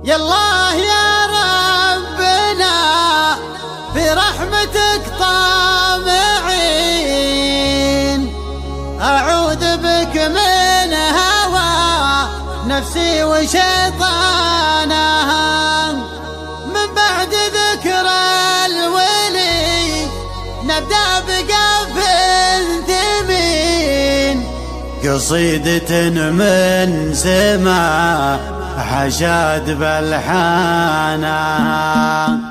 يالله يا ربنا برحمتك طامعين، أعوذ بك من هوى نفسي وشيطانها. من بعد ذكر الولي نبدأ بقف ثمين، قصيدة من سما حشاد بلحانها.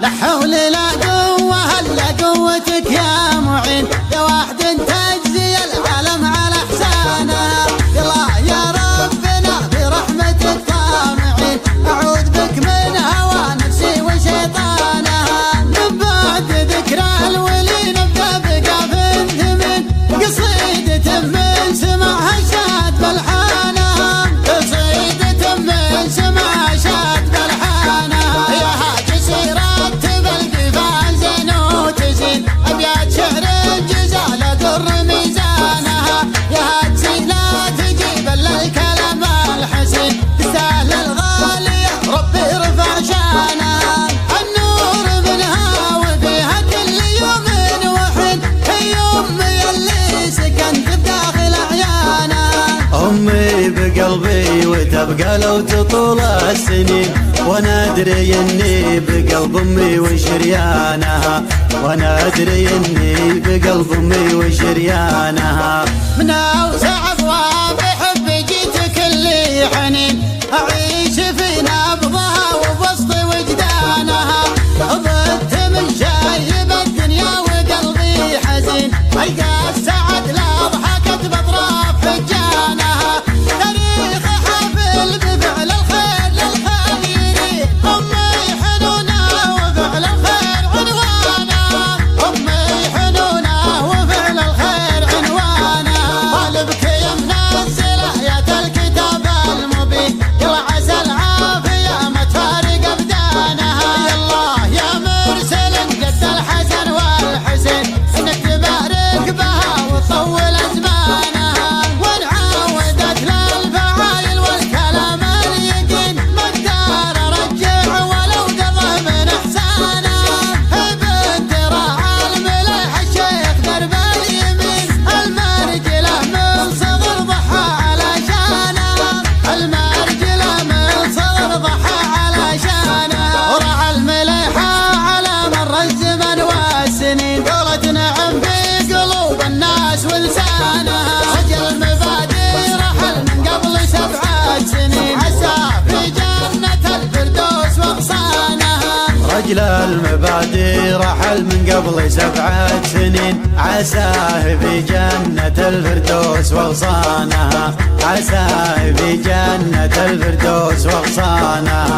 لا حول لا قوة إلا قوتك يا معين، يا واحد تجزي العالم على إحسانها. يالله يا ربنا برحمتك طامعين، أعوذ بك من هوى نفسي وشيطانها. من بعد ذكر الولي نبدأ بقاف ثمين، قصيدة من سمع حشاد بلحانها. قصيدة من سمع حشاد بلحانها. يا هاجس رتب القفال زين وتزين، أبيات شعر الجزالة در ميزانها. يا هاجس لا تجيب إلا الكلام الحسين، تستاهل الغالية ربي رفع شانها. النور منها وفيها كل يوم وحين، هي أمي اللي سكنت بداخل أعيانها. أمي بقلبي وتبقى لو تطول السنين، وانا ادري اني بقلب امي وشريانها، وانا ادري اني بقلب امي وشريانها. من اوسع ابواب حبي جيتك اللي حنين، اعيش في نبضها وبسط وجدانها. ضدت من شايب الدنيا وقلبي حزين، القى السعد لا ضحكت باطراف حجانها. تاريخ حافل بفعل الخير للخيرين، امي حنونه وفعل الخير عنوانها. امي حنونه وفعل الخير عنوانها. طالبك يا منزله ايات الكتاب المبين، يلا عسى العافيه ما تفارق ابدانها. يالله يا مرسل قد الحسن والحسين، انك تبارك بها وتطول ازمانها. وانعودت للفعايل والكلام اليقين، مقدار ارجع ولو قضى من احسانها. بنت راعى الملح الشيخ درب اليمين، المرجله من صغر ضحى على شانها. المرجله من صغر ضحى على شانها. ورعى المليحه على مر الزمن والسنين، قولت نعم في قلوب الناس ولسانها. رجل المبادئ رحل من قبل 7 سنين، عساه في جنة الفردوس واغصانها. رجل المبادئ رحل من قبل 7 سنين، عساه في جنة الفردوس واغصانها. عساه في جنة الفردوس واغصانها.